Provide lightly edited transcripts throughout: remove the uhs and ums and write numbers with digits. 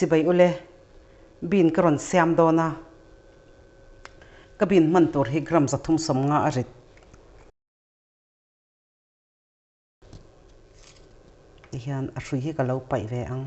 chỉ bay ule bin karon siam dona ka bin man tur hi gram zathum som nga arit hian a hrui hi ka lo pai ve ang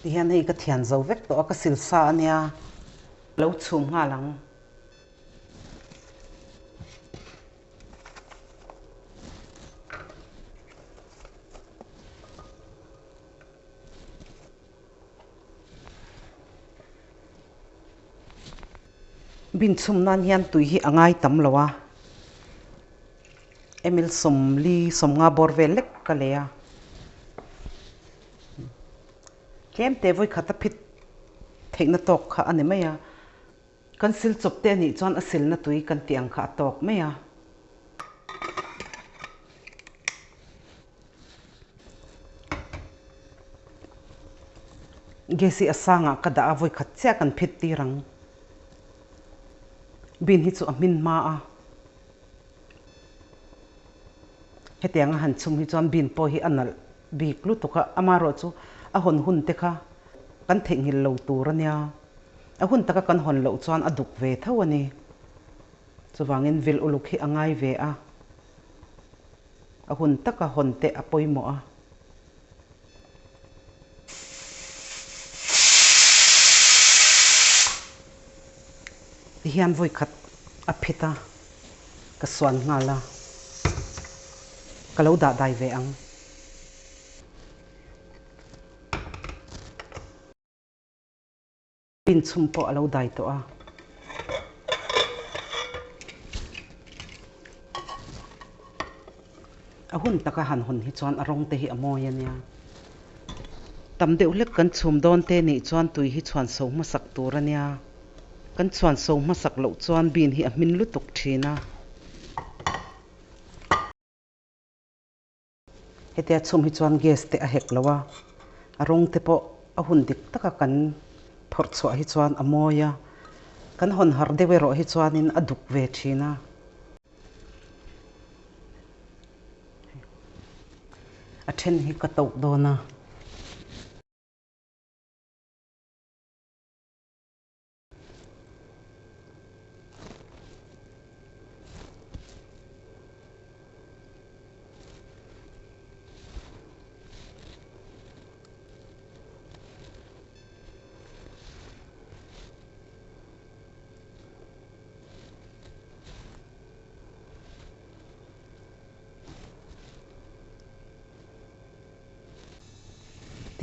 hian hei ka thian zo vek to ka sil sa ania lo chhum nga lang bin chhum nan hian tui hi angai tam lowa emil som li som nga bor ve lek ka leya kem te voi khata phit theina tok kha ane maya kan sil chop te ni chon asil na tui kan tiang kha tok maya gesi asanga kada voi khat cha kan phit ti rang bin hi chu amin ma a hetiang han chum hi chon bin po hi anal bik lu to ka amaro chu a hon hun te kha kan theng hil lo tur ania a hun taka kan hon lo chuan a duk ve tho ani chuwangin vil uluk hi angai ve a hun taka hon te a poimo a hian voi khat a phita ka swan nga la ka lo da dai ve ang bin chum po alo dai to a hun taka han hon hi chuan arong te hi amoy ania tam deuh lek kan chum don te ni chuan tui hi chuan so ma sak tur ania kan chuan so ma sak lo chuan bin hi a min lu tuk thina hetia chum hi chuan gas te a hek lowa arong te po a hun dik taka kan phor chwa hi chuan amoya kan hon har dewe ro hi chuanin a duk ve thina a then hi ka tok dona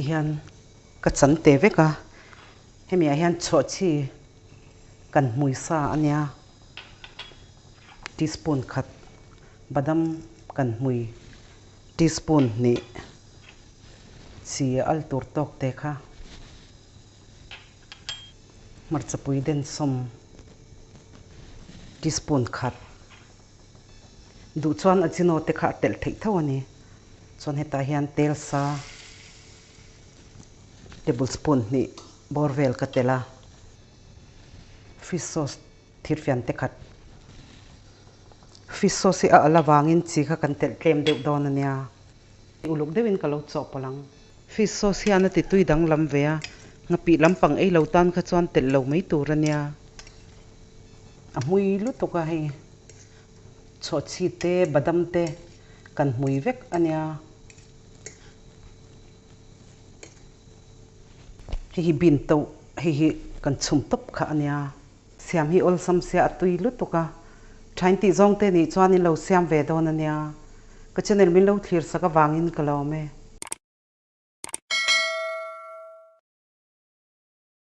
hian ka chan te veka hemi a hian chho chi kan mui sa ania teaspoon khat badam kan mui teaspoon ni si al tur tok te kha marcha pui den som teaspoon khat du chuan achino te kha tel thei tho ani chuan heta hian tel sa tablespoon ni borvel ka tela fish sauce thir fian te khat fish sauce a alawangin chi kha kan tel tlem deuh don ania uluk deuhin ka lo chaw palang fish sauce hian ati tui dang lam ve a ngapi lampang ei lo tan kha chuan tel lo mai tur ania a mui lu to ka hei chaw chi te badam te kan mui vek ania hi bin to hi kan chum top kha ania siam hi ol sam sia tui lu to ka thain ti zong te ni chuan in lo siam ve don ania ka channel min lo thlir saka wangin ka lo me